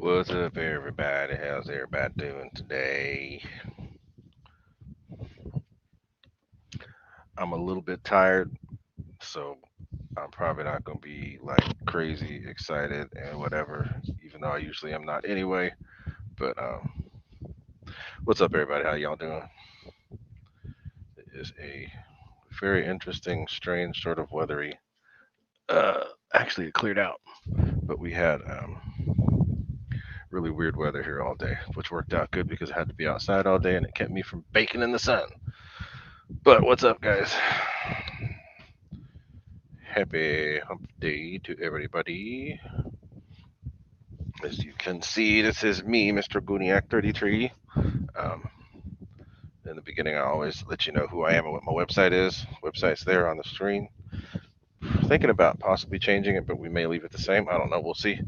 What's up, everybody? How's everybody doing today? I'm a little bit tired, so I'm probably not going to be like crazy excited and whatever, even though I usually am not anyway. But what's up, everybody? How y'all doing? It is a very interesting, strange, sort of weathery. Actually, it cleared out, but we had really weird weather here all day, which worked out good because I had to be outside all day and it kept me from baking in the sun. But what's up, guys? Happy hump day to everybody. As you can see, this is me, Mr. Gooniac 33. Um, in the beginning, I always let you know who I am and what my website is. Website's there on the screen. Thinking about possibly changing it, but we may leave it the same. I don't know. We'll see.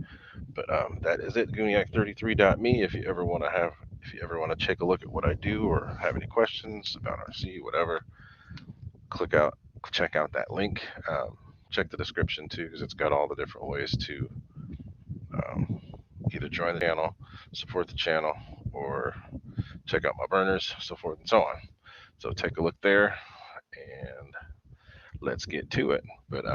But that is it. Gooniac33.me. If you ever want to take a look at what I do or have any questions about RC, whatever, click out, check out that link. Check the description too, because it's got all the different ways to um, either join the channel, support the channel, or check out my burners, so forth and so on. So take a look there and let's get to it. But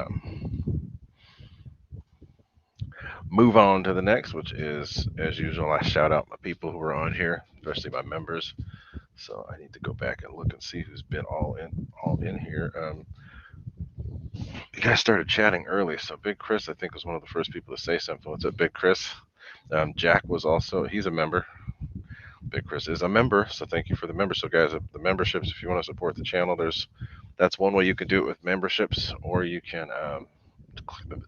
move on to the next, which is, as usual, I shout out my people who are on here, especially my members. So I need to go back and look and see who's been all in here. You guys started chatting early, so Big Chris, I think, was one of the first people to say something. What's up, Big Chris? Jack was also, he's a member. Big Chris is a member, so thank you for the member. So, guys, the memberships, if you want to support the channel, that's one way you can do it with memberships, or you can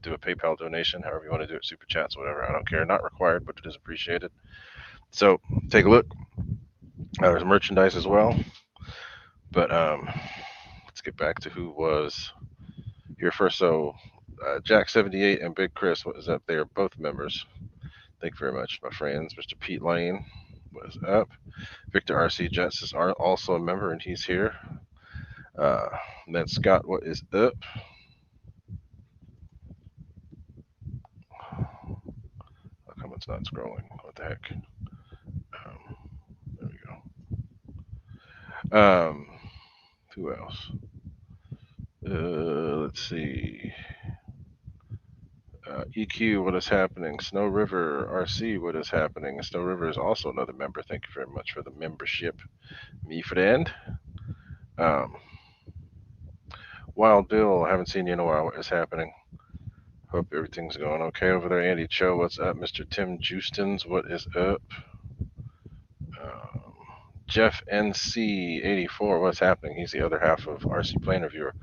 do a PayPal donation, however you want to do it, super chats, whatever. I don't care. Not required, but it is appreciated. So, take a look. There's merchandise as well. But let's get back to who was here first. So, Jack78 and Big Chris, what is up? They are both members. Thank you very much, my friends. Mr. Pete Lane, what is up? Victor RC Jets is also a member, and he's here. Uh, then Scott, what is up? How come it's not scrolling? What the heck? There we go. Who else? Let's see. EQ, what is happening? Snow River RC, what is happening? Snow River is also another member. Thank you very much for the membership, me friend. Um, Wild Bill, I haven't seen you in a while. What is happening? Hope everything's going okay over there. Andy Cho, what's up? Mr. Tim Justins, what is up? Um, Jeff NC84, what's happening? He's the other half of RC Plane Reviewer.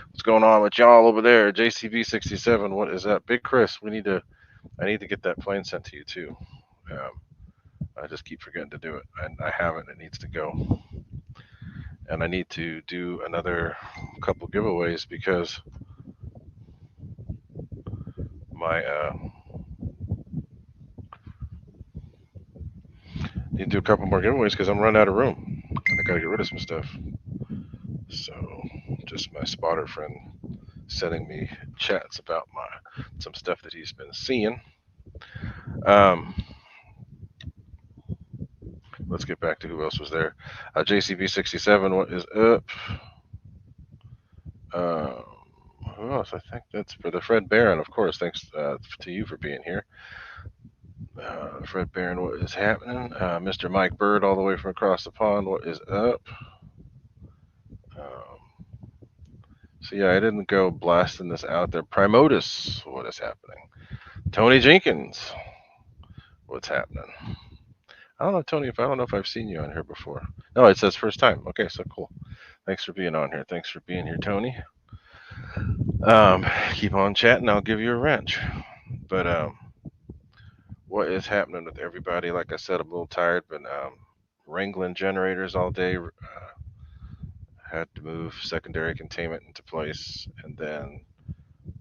What's going on with y'all over there? JCB67, what is up? Big Chris, I need to get that plane sent to you too. Um, I just keep forgetting to do it, and I haven't. It needs to go, and I need to do another couple giveaways because my need to do a couple more giveaways because I'm running out of room. I gotta get rid of some stuff. So, just my spotter friend sending me chats about some stuff that he's been seeing. Um, let's get back to who else was there. JCB67, what is up? Um, who else? I think that's for the Fred Barron, of course. Thanks to you for being here. Fred Barron, what is happening? Mr. Mike Bird, all the way from across the pond, what is up? So yeah, I didn't go blasting this out there. Primotus, what is happening? Tony Jenkins, what's happening? I don't know, Tony. I don't know if I've seen you on here before. No, it says first time. Okay, so cool. Thanks for being on here. Thanks for being here, Tony. Keep on chatting. I'll give you a wrench. But what is happening with everybody? Like I said, I'm a little tired. Been wrangling generators all day. Had to move secondary containment into place, and then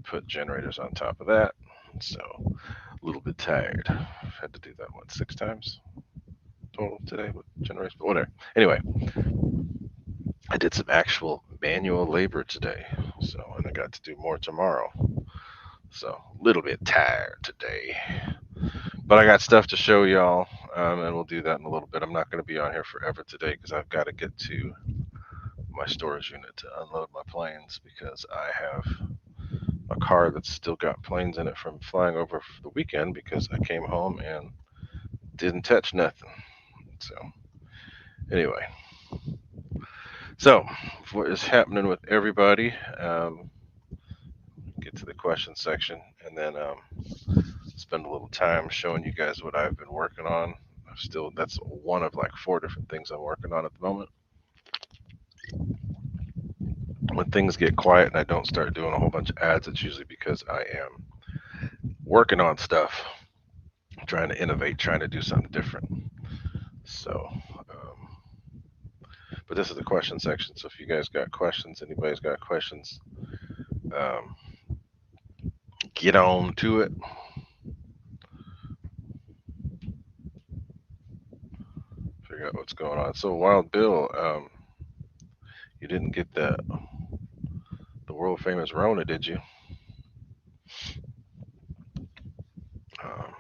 put generators on top of that. So a little bit tired. Had to do that what 6 times total today with generators, but whatever. Anyway, I did some actual manual labor today, so and I got to do more tomorrow. So a little bit tired today, But I got stuff to show y'all, and we'll do that in a little bit. I'm not going to be on here forever today because I've got to get to my storage unit to unload my planes because I have a car that's still got planes in it from flying over for the weekend because I came home and didn't touch nothing. So, anyway, so what is happening with everybody? Get to the question section and then spend a little time showing you guys what I've been working on. That's one of like 4 different things I'm working on at the moment. When things get quiet and I don't start doing a whole bunch of ads, it's usually because I am working on stuff, trying to innovate, trying to do something different. So, but this is the question section. So if you guys got questions, anybody's got questions, um, get on to it. Figure out what's going on. So Wild Bill, you didn't get the world famous Rona, did you? Um,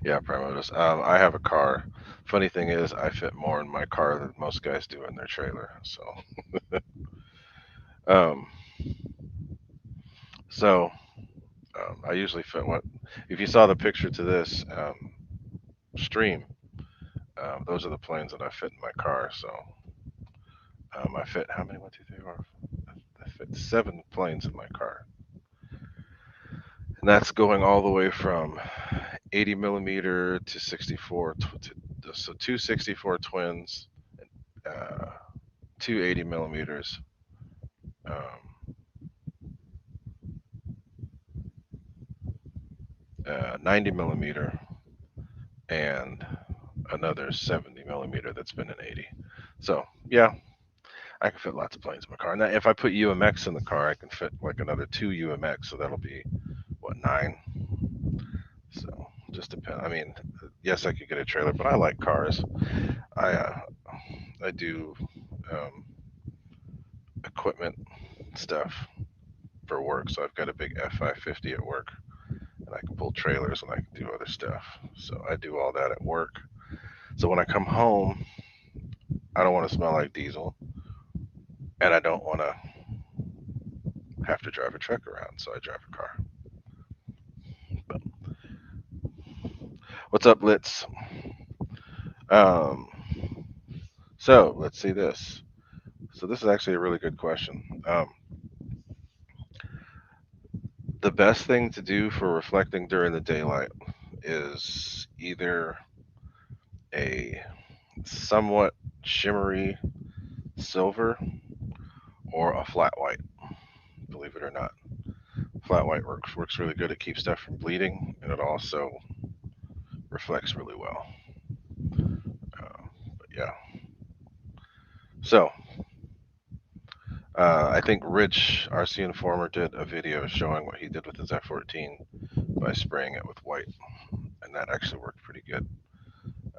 yeah, Primotus. I have a car. Funny thing is, I fit more in my car than most guys do in their trailer. Um, so I usually fit what. If you saw the picture to this stream, those are the planes that I fit in my car. So I fit how many? 1, 2, 3, 4. I fit 7 planes in my car, and that's going all the way from 80 millimeter to 64. So 264 twins, uh, 280 millimeters, um, 90 millimeter, and another 70 millimeter that's been an 80. So yeah, I can fit lots of planes in my car. Now, if I put UMX in the car, I can fit like another 2 UMX, so that'll be what 9. So just depend. I mean, yes, I could get a trailer, but I like cars. I I do um, equipment stuff for work, so I've got a big F550 at work, and I can pull trailers and I can do other stuff. So I do all that at work. So when I come home, I don't want to smell like diesel, and I don't want to have to drive a truck around, so I drive a car. But what's up, Litz? Um, so let's see this. So this is actually a really good question. The best thing to do for reflecting during the daylight is either a somewhat shimmery silver or a flat white. Believe it or not, flat white works really good. It keeps stuff from bleeding, and it also reflects really well. But yeah, so I think Rich, RC Informer, did a video showing what he did with his F14 by spraying it with white, and that actually worked pretty good.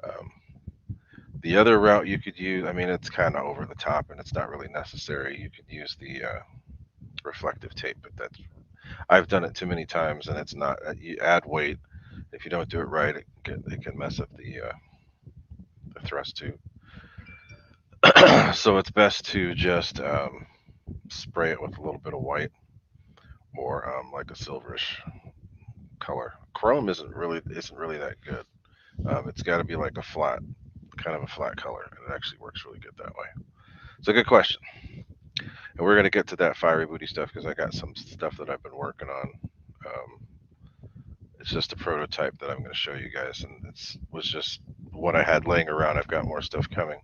Um, the other route you could use, I mean, it's kind of over the top and it's not really necessary. You could use the reflective tape, but I've done it too many times, and it's not. You add weight. If you don't do it right, it can mess up the thrust tube. So it's best to just spray it with a little bit of white or like a silverish color. Chrome isn't really that good. It's got to be like a flat, kind of a flat color, and it actually works really good that way. So good question. And we're gonna get to that fiery booty stuff because I got some stuff that I've been working on. Um, it's just a prototype that I'm going to show you guys, and it was just what I had laying around. I've got more stuff coming,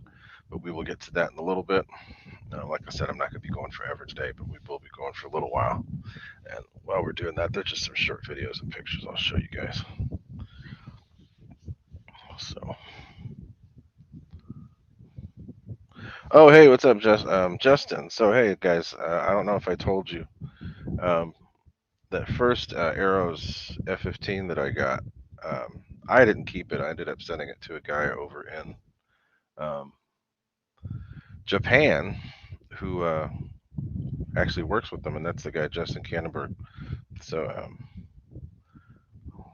but we will get to that in a little bit. Like I said, I'm not going to be going forever today, but we will be going for a little while. And while we're doing that, there's just some short videos and pictures I'll show you guys. So, oh hey, what's up, Justin? So hey guys, I don't know if I told you, um, that first Arrows F15 that I got, I didn't keep it. I ended up sending it to a guy over in um, Japan who actually works with them, and that's the guy Justin Cannonberg. So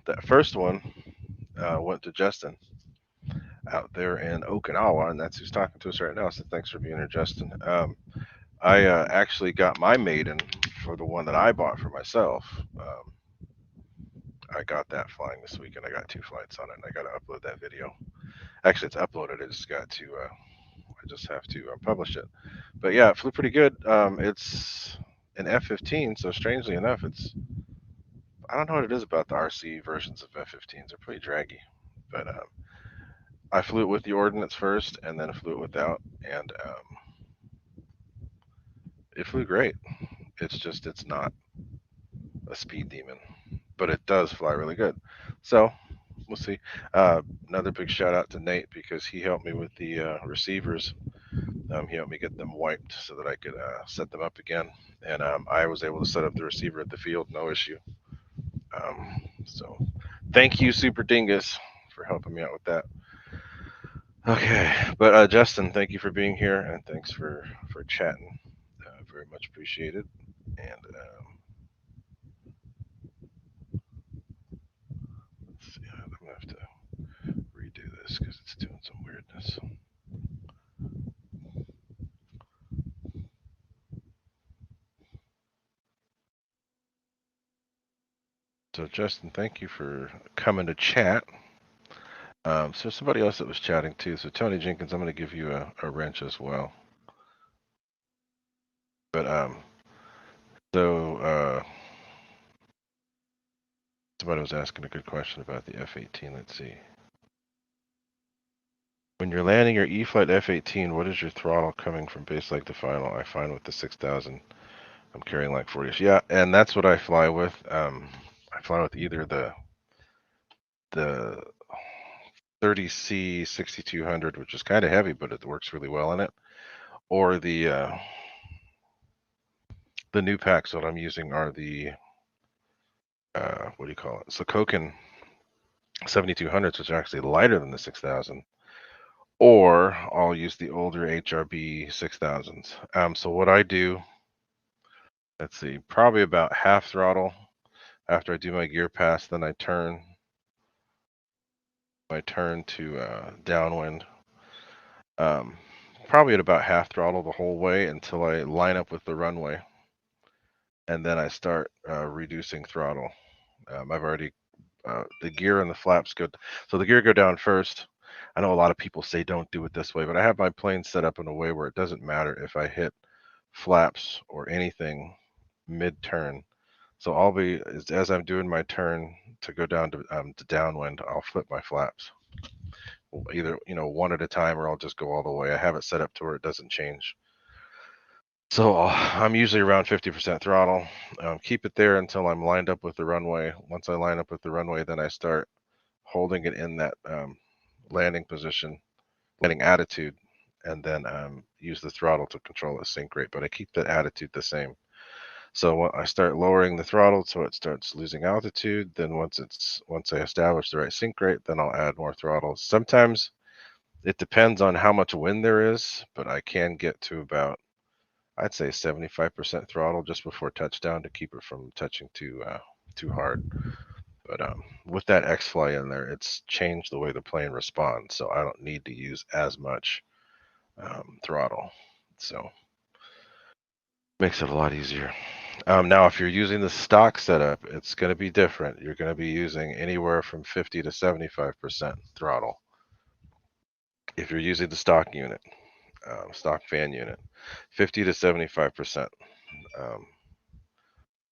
that first one went to Justin out there in Okinawa, and that's who's talking to us right now. So thanks for being here, Justin. I actually got my maiden for the one that I bought for myself. I got that flying this weekend. I got 2 flights on it, and I got to upload that video. Actually, it's uploaded. I just have to publish it. But yeah, it flew pretty good. It's an F-15, so strangely enough, I don't know what it is about the RC versions of F-15s. They're pretty draggy. But I flew it with the ordnance first, and then I flew it without, and it flew great. It's not a speed demon, but it does fly really good. So we'll see. Another big shout out to Nate because he helped me with the receivers. He helped me get them wiped so that I could set them up again, and I was able to set up the receiver at the field, no issue. So thank you, Super Dingus, for helping me out with that. Okay, but Justin, thank you for being here, and thanks for chatting. Very much appreciated. And let's see, I'm gonna have to redo this because it's doing some weirdness. So Justin, thank you for coming to chat. So somebody else that was chatting too. So Tony Jenkins, I'm going to give you a wrench as well. But so somebody was asking a good question about the F-18. Let's see. When you're landing your E-flite F-18, what is your throttle coming from base leg to final? I find with the 6000, I'm carrying like 40. Yeah, and that's what I fly with. I fly with either the 30C 6200, which is kind of heavy, but it works really well in it, or the new packs that I'm using are the what do you call it? Sokokin 7200s, which are actually lighter than the 6000, or I'll use the older HRB 6000s. So what I do, let's see, probably about half throttle after I do my gear pass, then I turn to downwind. Probably at about half throttle the whole way until I line up with the runway, and then I start reducing throttle. I've already the gear and the flaps go. So the gear go down first. I know a lot of people say don't do it this way, but I have my plane set up in a way where it doesn't matter if I hit flaps or anything mid-turn. So I'll be as I'm doing my turn to go down to downwind, I'll flip my flaps, either one at a time, or I'll just go all the way. I have it set up to where it doesn't change. So I'm usually around 50% throttle. Keep it there until I'm lined up with the runway. Once I line up with the runway, then I start holding it in that landing position, landing attitude, and then use the throttle to control the sink rate. But I keep the attitude the same. So when I start lowering the throttle so it starts losing altitude, then once I establish the right sink rate, then I'll add more throttle. Sometimes it depends on how much wind there is, but I can get to about, I'd say, 75% throttle just before touchdown to keep it from touching too hard. But with that X-Fly in there, it's changed the way the plane responds, so I don't need to use as much throttle. So makes it a lot easier. Now, if you're using the stock setup, it's going to be different. You're going to be using anywhere from 50 to 75% throttle. If you're using the stock unit, stock fan unit, 50 to 75%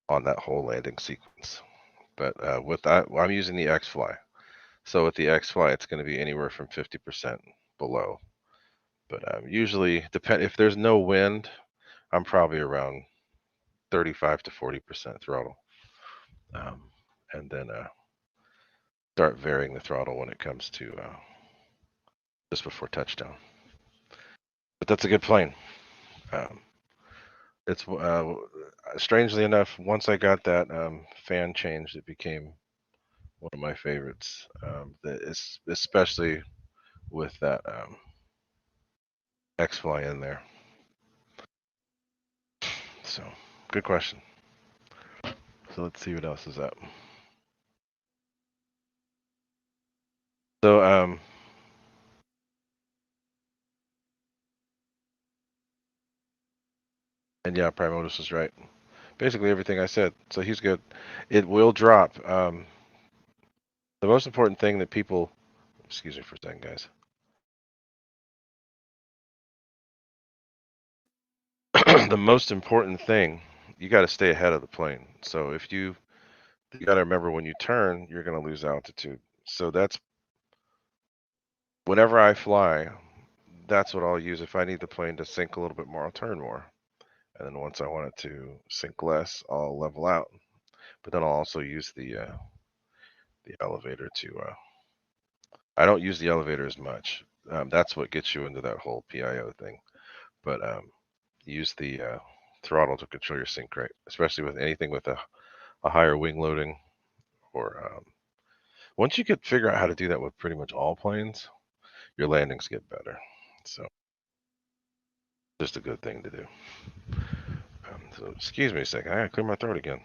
on that whole landing sequence. But with that, I'm using the X-Fly. So with the X-Fly, it's going to be anywhere from 50% below. But usually, if there's no wind, I'm probably around 35 to 40% throttle. And then start varying the throttle when it comes to just before touchdown. But that's a good plane. It's strangely enough, once I got that fan changed, it became one of my favorites. Especially with that X-Fly in there. So good question. So let's see what else is up. So and yeah, Primotus was right. Basically everything I said. So he's good. It will drop. The most important thing that people, excuse me for a second, guys. The most important thing, you got to stay ahead of the plane. So if you got to remember when you turn, you're going to lose altitude. So that's whenever I fly, that's what I'll use. If I need the plane to sink a little bit more, I'll turn more. And then once I want it to sink less, I'll level out. But then I'll also use the elevator to. I don't use the elevator as much. That's what gets you into that whole PIO thing. But use the throttle to control your sink rate, especially with anything with a higher wing loading. Or once you get figure out how to do that with pretty much all planes, your landings get better. So just a good thing to do. So excuse me a second. I gotta clear my throat again.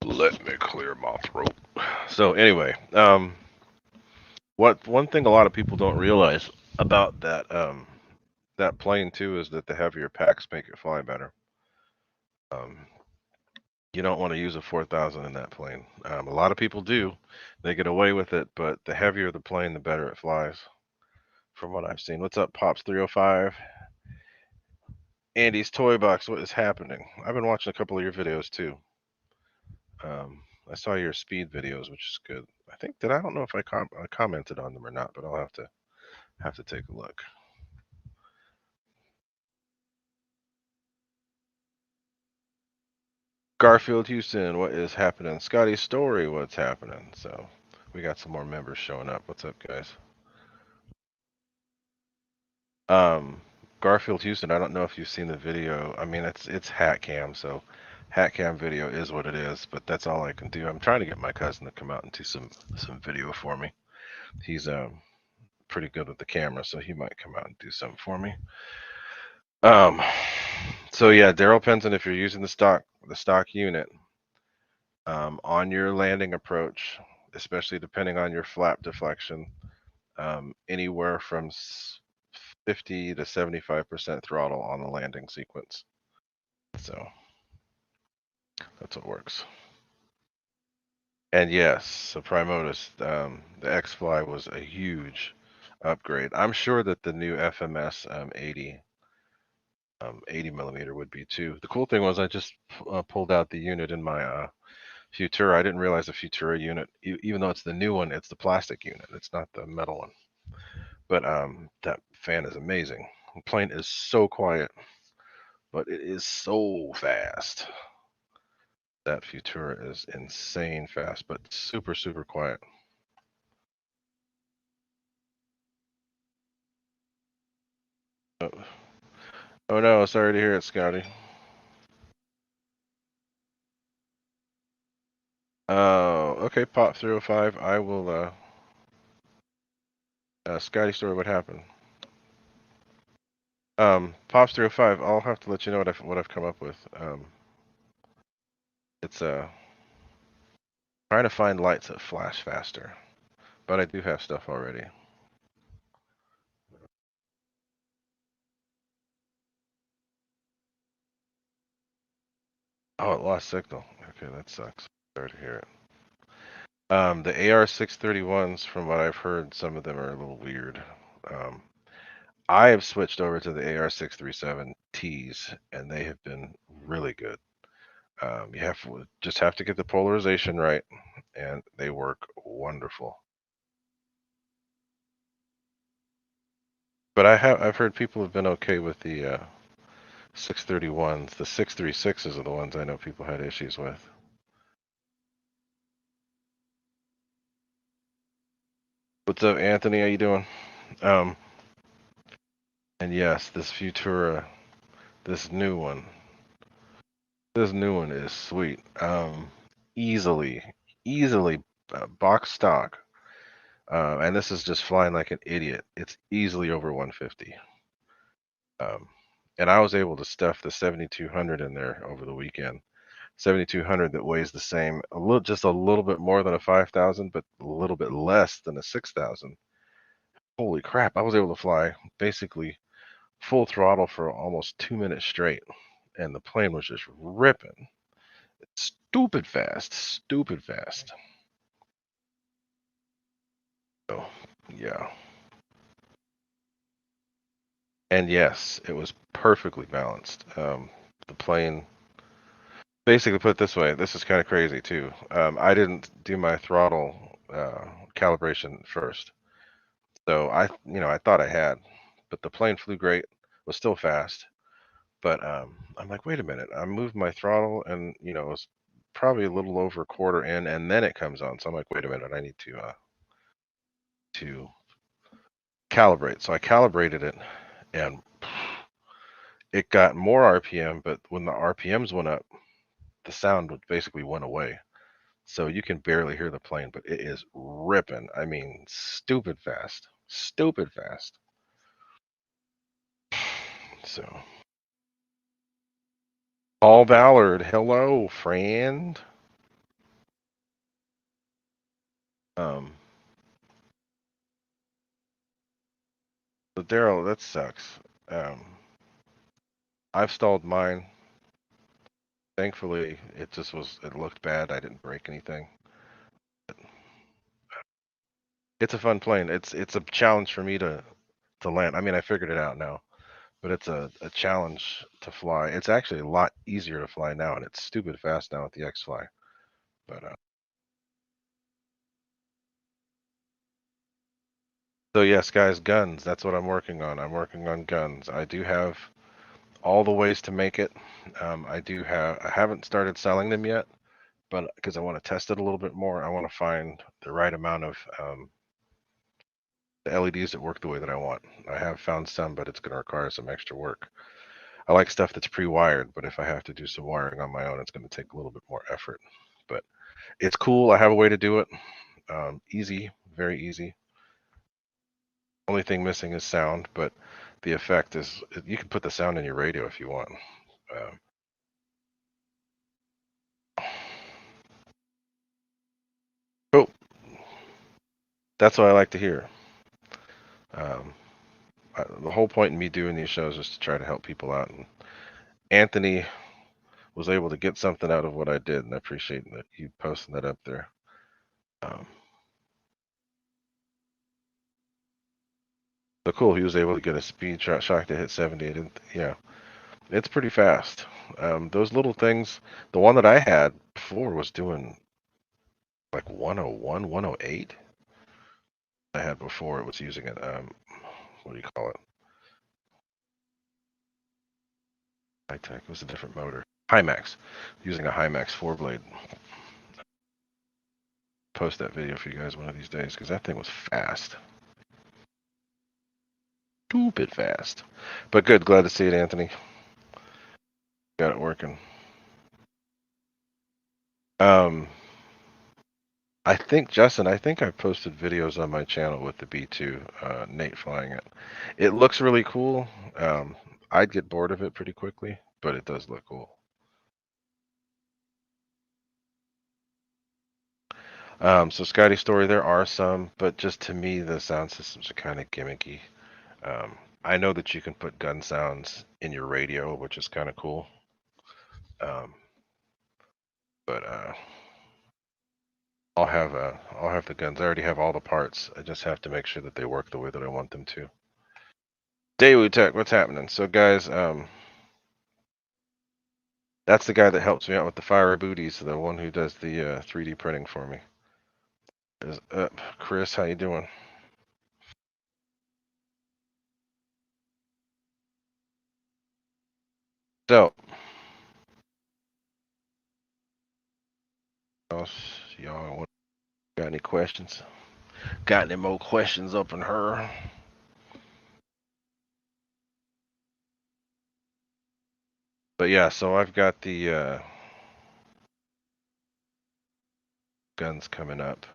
Let me clear my throat. So anyway, one thing a lot of people don't realize about that plane too is that the heavier packs make it fly better. You don't want to use a 4000 in that plane. A lot of people do. They get away with it, but the heavier the plane, the better it flies. From what I've seen. What's up, Pops 305? Andy's Toy Box, what is happening? I've been watching a couple of your videos too. I saw your speed videos, which is good. I think that I don't know if I commented on them or not, but I'll have to take a look. Garfield Houston, what is happening? Scotty Story, what's happening? So we got some more members showing up. What's up, guys? Garfield Houston, I don't know if you've seen the video. I mean, it's hat cam, so hat cam video is what it is, but that's all I can do. I'm trying to get my cousin to come out and do some video for me. He's pretty good with the camera, so he might come out and do something for me. So yeah, Daryl Penson, if you're using the stock unit, on your landing approach, especially depending on your flap deflection, anywhere from 50 to 75% throttle on the landing sequence. So that's what works. And yes, so Primotus, the X-Fly was a huge upgrade. I'm sure that the new FMS 80 millimeter would be too. The cool thing was I just pulled out the unit in my Futura. I didn't realize the Futura unit, even though it's the new one, it's the plastic unit. It's not the metal one. But that fan is amazing. The plane is so quiet, but it is so fast. That Futura is insane fast, but super, super quiet. Oh no, sorry to hear it, Scotty. Oh, okay, Pop 305. I will, Scotty story, what happened? Pops 305, I'll have to let you know what I've come up with. It's, trying to find lights that flash faster, but I do have stuff already. Oh, it lost signal. Okay, that sucks. Sorry to hear it. The AR-631s, from what I've heard, some of them are a little weird. I have switched over to the AR-637Ts, and they have been really good. You just have to get the polarization right, and they work wonderful. But I've heard people have been okay with the 631s. The 636s are the ones I know people had issues with. What's up, Anthony? How you doing? And yes, this Futura, this new one is sweet. Easily easily box stock, and this is just flying like an idiot. It's easily over 150. Um, and I was able to stuff the 7200 in there over the weekend. 7200 that weighs the same, just a little bit more than a 5000, but a little bit less than a 6000. Holy crap! I was able to fly basically full throttle for almost 2 minutes straight, and the plane was just ripping. Stupid fast, stupid fast. So, yeah. And yes, it was perfectly balanced. The plane, basically, put it this way, this is kind of crazy too. I didn't do my throttle calibration first, so I thought I had, but the plane flew great, was still fast. But I'm like, wait a minute, I moved my throttle, and it was probably a little over a quarter in, and then it comes on. So I'm like, wait a minute, I need to calibrate. So I calibrated it, and it got more RPM, but when the RPMs went up, the sound basically went away. So you can barely hear the plane, but it is ripping. I mean, stupid fast. Stupid fast. So, Paul Ballard, hello, friend. Um, but Daryl, that sucks. Um, I've stalled mine. Thankfully, it looked bad. I didn't break anything. It's a fun plane. It's a challenge for me to land. I mean, I figured it out now, but it's a challenge to fly. It's actually a lot easier to fly now, and it's stupid fast now with the X-Fly. But so yes, guys, guns. That's what I'm working on. I'm working on guns. I do have all the ways to make it. I haven't started selling them yet, but because I want to test it a little bit more, I want to find the right amount of the LEDs that work the way that I want. I have found some, but it's going to require some extra work. I like stuff that's pre-wired, but if I have to do some wiring on my own, it's going to take a little bit more effort. But it's cool. I have a way to do it. Easy, very easy. Only thing missing is sound, but the effect is you can put the sound in your radio if you want. Um, cool. That's what I like to hear. Um, the whole point in me doing these shows is to try to help people out. And Anthony was able to get something out of what I did, and I appreciate that you posting that up there. Um, so cool. He was able to get a speed shock to hit 70. Yeah, it's pretty fast. Those little things, the one that I had before was doing like 101, 108. I had before it was using it. What do you call it? High tech. It was a different motor. Hymax. Using a Hymax 4-blade. Post that video for you guys one of these days because that thing was fast. Stupid fast. But good. Glad to see it, Anthony. Got it working. Um, I think, Justin, I think I've posted videos on my channel with the B2, Nate flying it. It looks really cool. I'd get bored of it pretty quickly, but it does look cool. So Scotty Story, there are some, but just to me, the sound systems are kind of gimmicky. I know that you can put gun sounds in your radio, which is kind of cool. Um, but I'll have the guns. I already have all the parts. I just have to make sure that they work the way that I want them to. Daily Tech, what's happening? So guys, that's the guy that helps me out with the fire booties, the one who does the 3D printing for me. Is up, Chris? How you doing? So, y'all got any questions? Got any more questions up in her? But yeah, so I've got the guns coming up.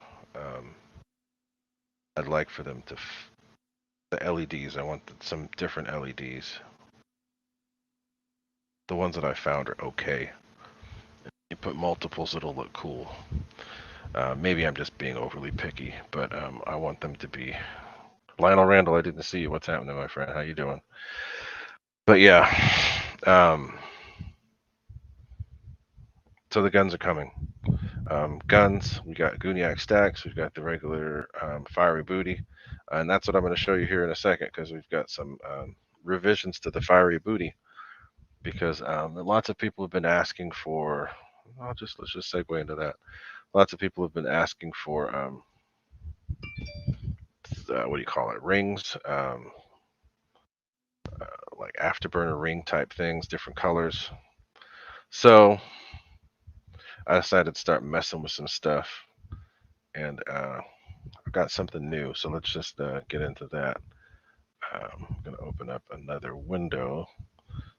I'd like for them to the LEDs. I want some different LEDs. The ones that I found are okay. If you put multiples, it'll look cool. Maybe I'm just being overly picky, but I want them to be. Lionel Randall, I didn't see you. What's happening, my friend? How you doing? But yeah, so the guns are coming. Guns, we got Gooniac stacks, we've got the regular fiery booty, and that's what I'm going to show you here in a second because we've got some revisions to the fiery booty because lots of people have been asking for. Let's just segue into that. Lots of people have been asking for what do you call it? Rings, like afterburner ring type things, different colors. So I decided to start messing with some stuff, and I got something new. So let's just get into that. I'm going to open up another window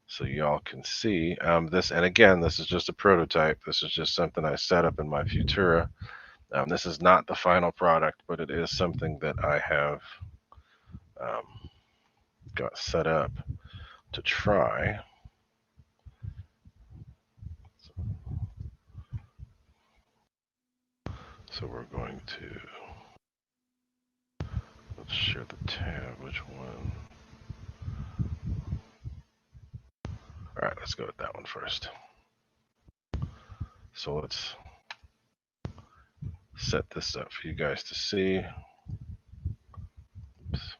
so y'all can see this. And again, this is just a prototype. This is just something I set up in my Futura. This is not the final product, but it is something that I have got set up to try. So we're going to, let's share the tab. Which one? All right, let's go with that one first. So let's set this up for you guys to see. Oops.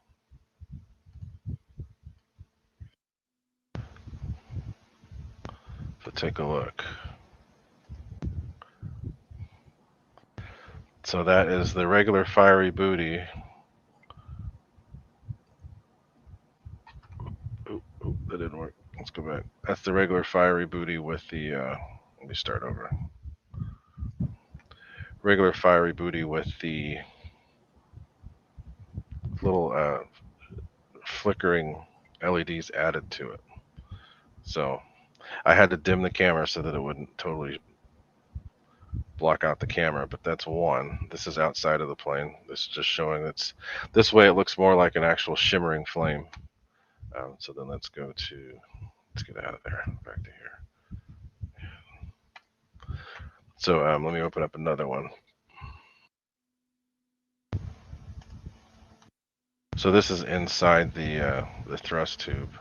So take a look. So that is the regular fiery booty. Oh, that didn't work. Let's go back. That's the regular fiery booty with the, let me start over. Regular fiery booty with the little flickering LEDs added to it. So I had to dim the camera so that it wouldn't totally block out the camera, but that's one. This is outside of the plane. This is just showing that's this way it looks more like an actual shimmering flame. So then let's get out of there, back to here. So let me open up another one. So this is inside the thrust tube.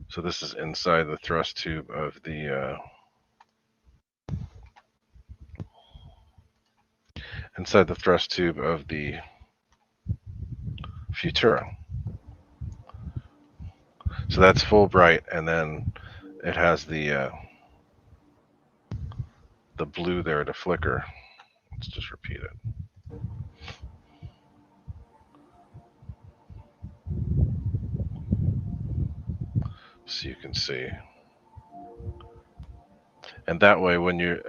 So this is inside the thrust tube of the Futura. So that's full bright, and then it has the blue there to flicker. Let's just repeat it. So you can see. And that way, when you're,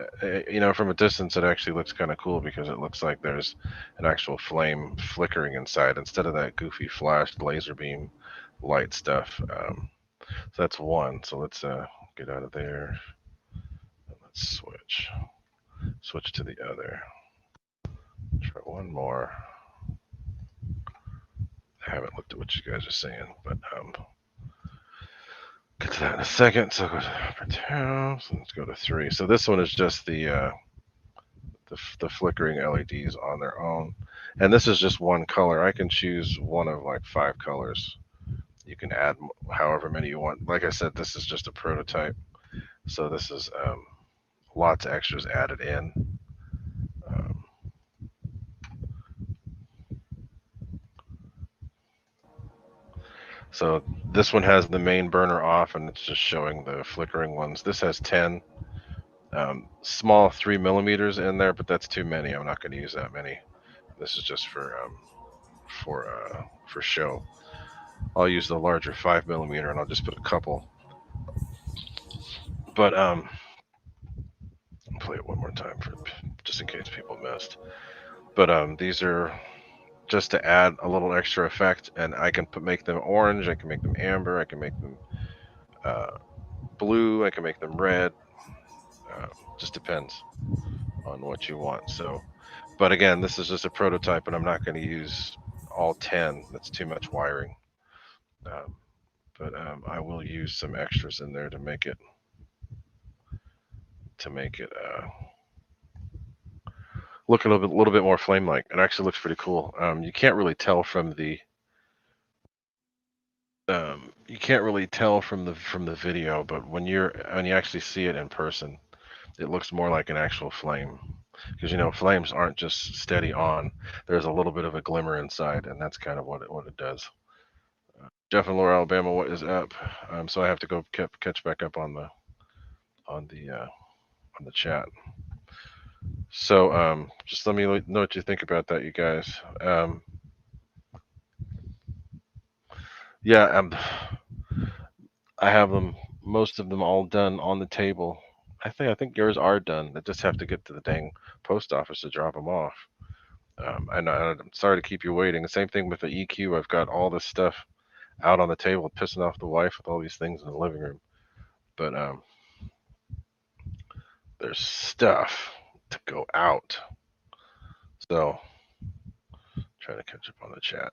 from a distance, it actually looks kind of cool because it looks like there's an actual flame flickering inside instead of that goofy flashed laser beam light stuff. So that's one. So let's get out of there. And let's switch to the other. Try one more. I haven't looked at what you guys are saying, but get to that in a second. So go to 2. So let's go to 3. So this one is just the flickering LEDs on their own, and this is just one color. I can choose one of like 5 colors. You can add however many you want. Like I said, this is just a prototype, so this is lots of extras added in. So this one has the main burner off, and it's just showing the flickering ones. This has 10 small 3mm in there, but that's too many. I'm not going to use that many. This is just for show. I'll use the larger 5mm, and I'll just put a couple. But I'll play it one more time just in case people missed. But these are just to add a little extra effect, and I can make them orange, I can make them amber, I can make them uh, blue, I can make them red. Uh, just depends on what you want. So, but again, this is just a prototype, and I'm not going to use all 10. That's too much wiring. Um, but I will use some extras in there to make it look a little bit more flame-like. It actually looks pretty cool. You can't really tell from the video, but when you actually see it in person, it looks more like an actual flame. Because flames aren't just steady on. There's a little bit of a glimmer inside, and that's kind of what it does. Jeff in Laura, Alabama, what is up? So I have to go catch back up on the on the uh, on the chat. So just let me know what you think about that, you guys. Yeah, I have most of them all done on the table. I think yours are done. I just have to get to the dang post office to drop them off. I'm sorry to keep you waiting. The same thing with the EQ. I've got all this stuff out on the table, pissing off the wife with all these things in the living room. But there's stuff to go out. So, trying to catch up on the chat.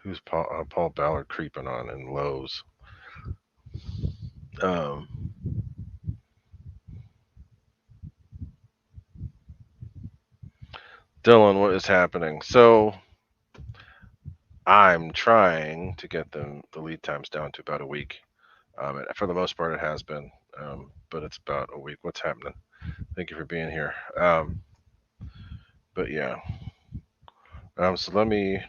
Who's Paul Ballard creeping on in Lowe's? Dylan, what is happening? So, I'm trying to get the lead times down to about a week. For the most part, it has been, but it's about a week. What's happening? Thank you for being here. But yeah. So let me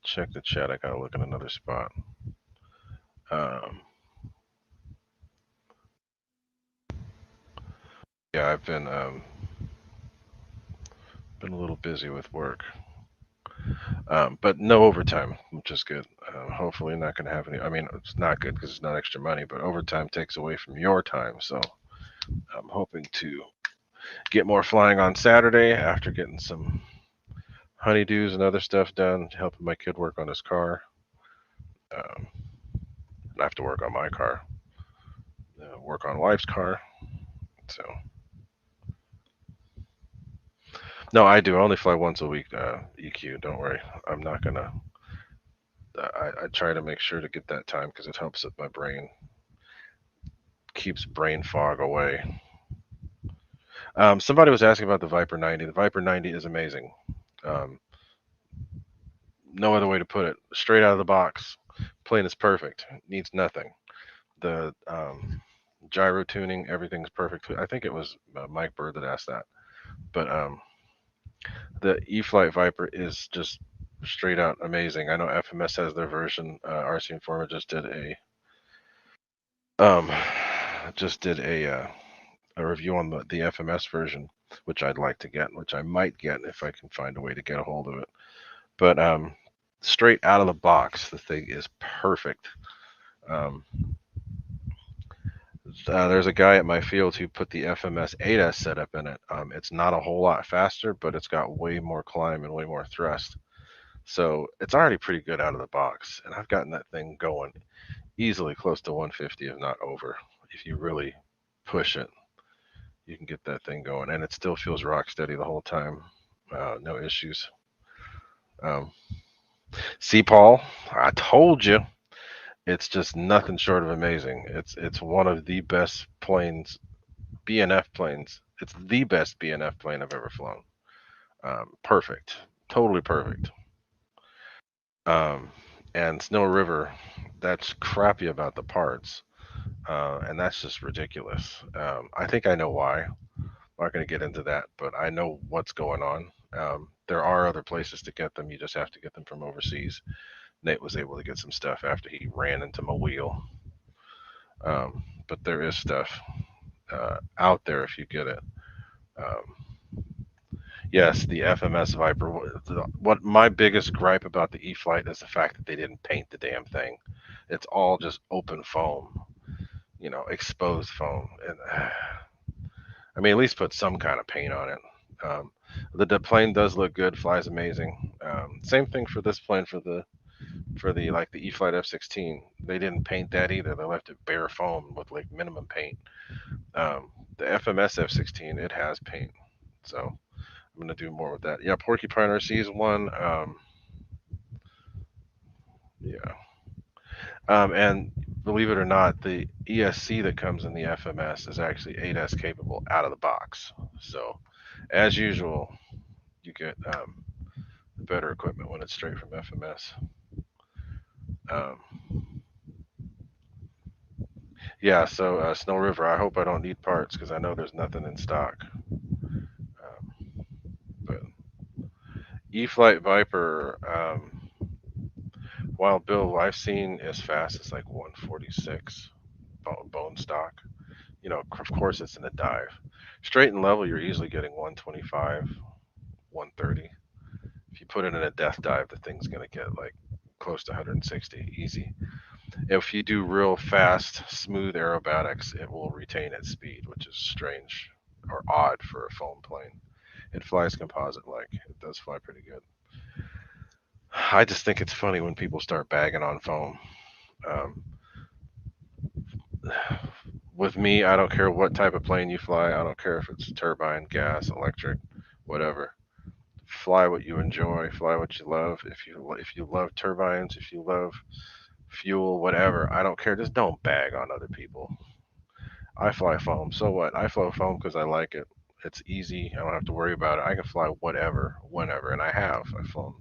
check the chat. I gotta look in another spot. Yeah, I've been a little busy with work. But no overtime, which is good. Hopefully not going to have any. I mean, it's not good because it's not extra money, but overtime takes away from your time. So I'm hoping to get more flying on Saturday after getting some honeydews and other stuff done, helping my kid work on his car. I have to work on my car, work on wife's car. So no, I do. I only fly once a week. EQ, don't worry. I'm not gonna. I try to make sure to get that time because it helps with my brain, keeps brain fog away. Somebody was asking about the Viper 90. The Viper 90 is amazing. No other way to put it. Straight out of the box, plane is perfect. Needs nothing. The gyro tuning, everything's perfect. I think it was Mike Bird that asked that. But the E-flite Viper is just straight out amazing. I know FMS has their version. RC Informer just did a review on the FMS version, which I'd like to get, which I might get if I can find a way to get a hold of it. But straight out of the box, the thing is perfect. There's a guy at my field who put the FMS 8S setup in it. It's not a whole lot faster, but it's got way more climb and way more thrust. So it's already pretty good out of the box. And I've gotten that thing going easily close to 150, if not over. If you really push it, you can get that thing going. And it still feels rock steady the whole time. No issues. See, Paul, I told you. It's just nothing short of amazing. It's one of the best planes, BNF planes. It's the best BNF plane I've ever flown. Perfect, totally perfect. And Snow River, that's crappy about the parts, and that's just ridiculous. I think I know why. I'm not going to get into that, but I know what's going on. There are other places to get them. You just have to get them from overseas. Nate was able to get some stuff after he ran into my wheel. But there is stuff out there if you get it. Yes, the FMS Viper. What my biggest gripe about the E-flite is the fact that they didn't paint the damn thing. It's all just open foam, exposed foam. And I mean, at least put some kind of paint on it. The plane does look good, flies amazing. Same thing for this plane for the like the E-flite F-16. They didn't paint that either. They left it bare foam with like minimum paint. The FMS F-16, it has paint, so I'm gonna do more with that. Yeah, Porcupine RC is one. Yeah, and believe it or not, the ESC that comes in the FMS is actually 8S capable out of the box. So, as usual, you get better equipment when it's straight from FMS. Um, yeah, so Snow River, I hope I don't need parts because I know there's nothing in stock. But E-flite Viper, Wild Bill, I've seen as fast as like 146 bone stock. Of course it's in a dive. Straight and level, you're easily getting 125, 130. If you put it in a death dive, the thing's gonna get like close to 160 easy. If you do real fast, smooth aerobatics, it will retain its speed, which is strange or odd for a foam plane. It flies composite like. It does fly pretty good. I just think it's funny when people start bagging on foam. Um, with me, I don't care what type of plane you fly. I don't care if it's turbine, gas, electric, whatever. Fly what you enjoy. Fly what you love. If you love turbines, if you love fuel, whatever, I don't care. Just don't bag on other people. I fly foam. So what? I fly foam because I like it. It's easy. I don't have to worry about it. I can fly whatever, whenever, and I have. I've flown.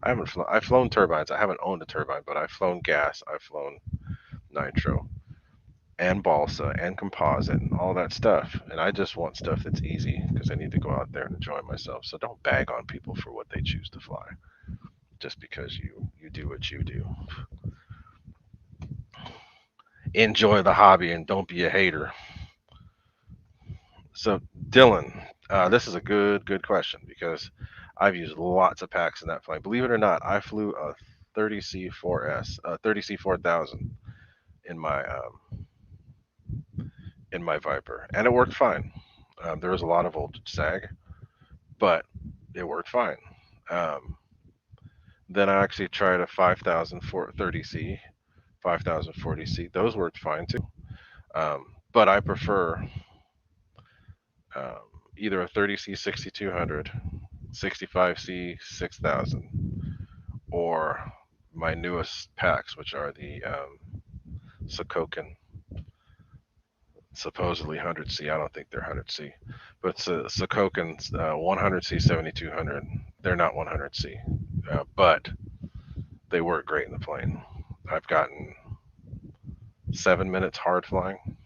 I haven't. I've flown turbines. I haven't owned a turbine, but I've flown gas. I've flown nitro and balsa and composite and all that stuff. And I just want stuff that's easy because I need to go out there and enjoy myself. So don't bag on people for what they choose to fly just because you do what you do. Enjoy the hobby and don't be a hater. So Dylan, this is a good question because I've used lots of packs in that plane. Believe it or not, I flew a 30C4S, 30C4000 in my Viper, and it worked fine. There was a lot of voltage sag, but it worked fine. Um, then I actually tried a 5030C, 5040C. Those worked fine too. But I prefer um, either a 30C 6200, 65C 6000, or my newest packs, which are the Sokokin, supposedly 100C. I don't think they're 100C, but it's a Sokokin 100C 7200. They're not 100C, but they work great in the plane. I've gotten 7 minutes hard flying,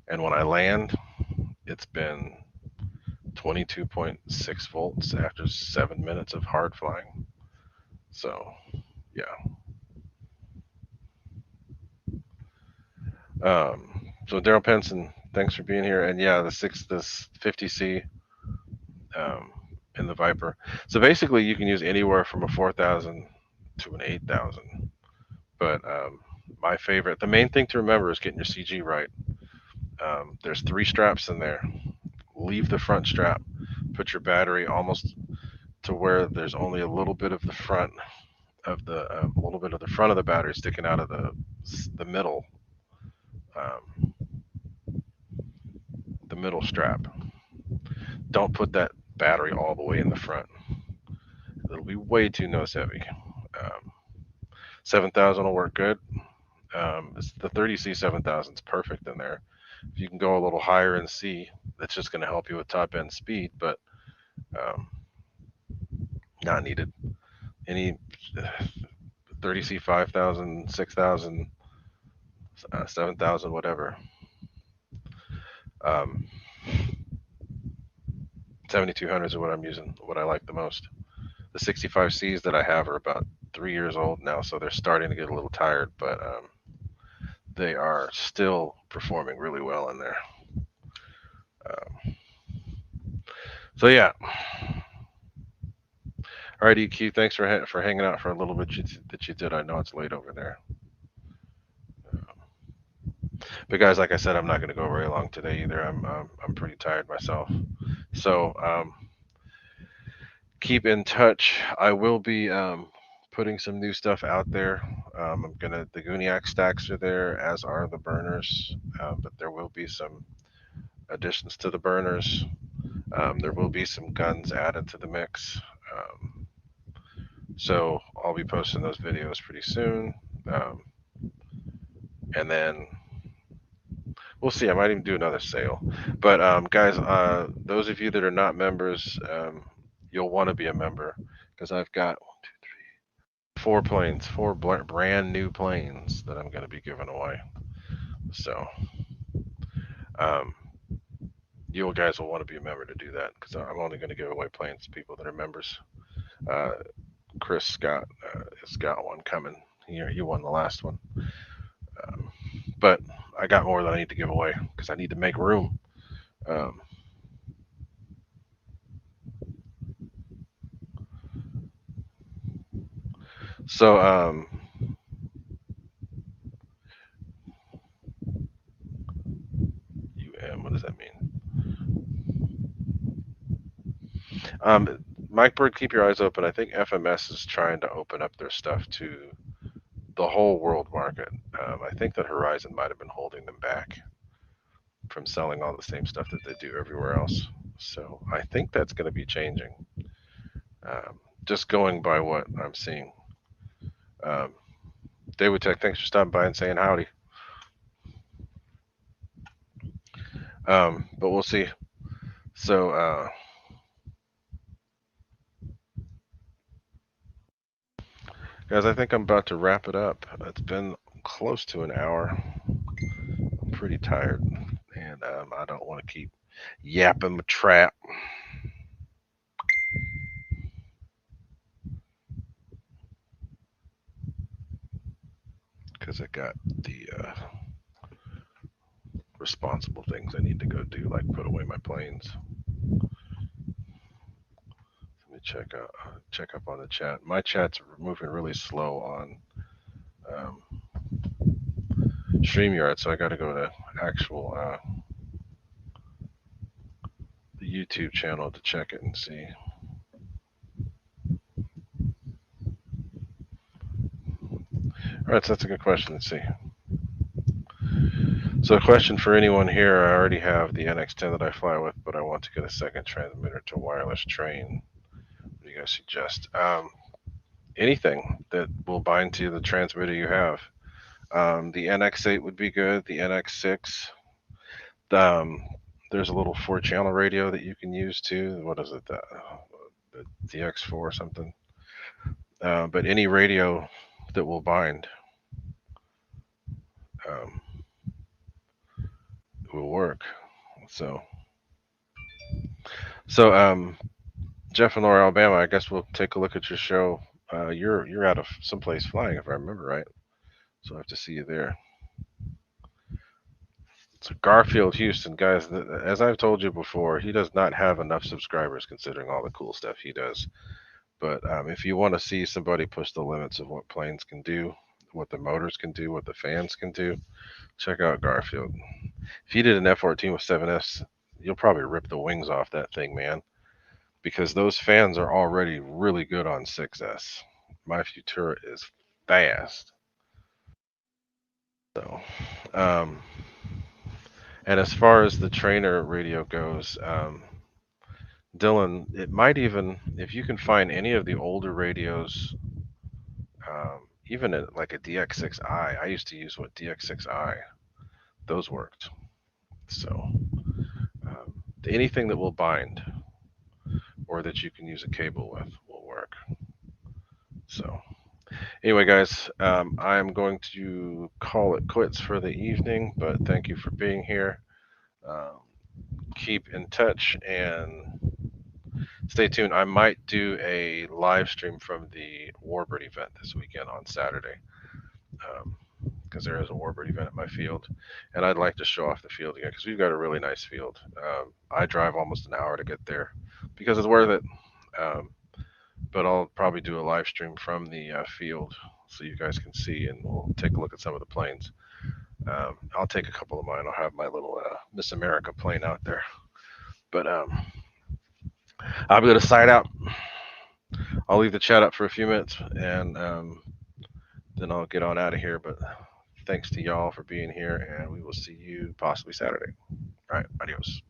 and when I land, it's been 22.6 volts after 7 minutes of hard flying. So, yeah. So Daryl Penson, thanks for being here. And yeah, this 50C um, in the Viper. So basically, you can use anywhere from a 4,000 to an 8,000. But my favorite, the main thing to remember is getting your CG right. There's 3 straps in there. Leave the front strap. Put your battery almost to where there's only a little bit of the front of the battery sticking out of the middle um, the middle strap. Don't put that battery all the way in the front. It'll be way too nose heavy. 7,000 will work good. The 30C 7000 is perfect in there. If you can go a little higher in C, that's just going to help you with top end speed, but um, not needed. Any 30C 5000, 6000, 7000, whatever. 7200s are what I'm using, what I like the most. The 65Cs that I have are about 3 years old now, so they're starting to get a little tired, but they are still performing really well in there. So yeah. All right, EQ. Thanks for hanging out for a little bit that you did. I know it's late over there. But guys, like I said, I'm not going to go very long today either. I'm pretty tired myself. So keep in touch. I will be putting some new stuff out there. I'm gonna the Gooniac stacks are there, as are the burners. But there will be some additions to the burners. There will be some guns added to the mix. Um, so I'll be posting those videos pretty soon. Um, and then we'll see. I might even do another sale. But guys, those of you that are not members, you'll want to be a member because I've got one, two, three, four planes, four brand new planes that I'm going to be giving away. So um, you guys will want to be a member to do that because I'm only going to give away planes to people that are members. Uh, Chris Scott has got one coming. You won the last one. Um, but I got more that I need to give away because I need to make room. Um, so what does that mean? Mike Bird, keep your eyes open. I think FMS is trying to open up their stuff to the whole world market. I think that Horizon might have been holding them back from selling all the same stuff that they do everywhere else. So I think that's going to be changing. Just going by what I'm seeing. Um, David Tech, thanks for stopping by and saying howdy. But we'll see. So, guys, I think I'm about to wrap it up. It's been close to an hour. I'm pretty tired, and I don't want to keep yapping my trap. Because I got the responsible things I need to go do, like put away my planes. Let me check up on the chat. My chat's moving really slow on um, StreamYard, so I got to go to actual the YouTube channel to check it and see. All right, so that's a good question. Let's see. So, a question for anyone here: I already have the NX10 that I fly with, but I want to get a second transmitter to wireless train. What do you guys suggest? Anything that will bind to the transmitter you have. The NX8 would be good. The NX6. Um, there's a little 4-channel radio that you can use too. What is it? The DX4 or something. But any radio that will bind um, will work. So, so Jeff in Lower Alabama, I guess we'll take a look at your show. You're out of someplace flying, if I remember right. So I have to see you there. So Garfield Houston, guys, as I've told you before, he does not have enough subscribers considering all the cool stuff he does. But if you want to see somebody push the limits of what planes can do, what the motors can do, what the fans can do, check out Garfield. If you did an F-14 with 7S, you'll probably rip the wings off that thing, man, because those fans are already really good on 6S. My Futura is fast. So, um, and as far as the trainer radio goes, Dylan, it might even, if you can find any of the older radios, even like a DX6i, I used to use DX6i, those worked. So anything that will bind or that you can use a cable with will work. So anyway, guys, I'm going to call it quits for the evening, but thank you for being here. Um, keep in touch and stay tuned. I might do a live stream from the Warbird event this weekend on Saturday, because there is a Warbird event at my field, and I'd like to show off the field again because we've got a really nice field. I drive almost an hour to get there because it's worth it. Um, but I'll probably do a live stream from the field so you guys can see, and we'll take a look at some of the planes. I'll take a couple of mine. I'll have my little Miss America plane out there. But I'll be able to side out. I'll leave the chat up for a few minutes, and then I'll get on out of here. But thanks to y'all for being here, and we will see you possibly Saturday. All right, adios.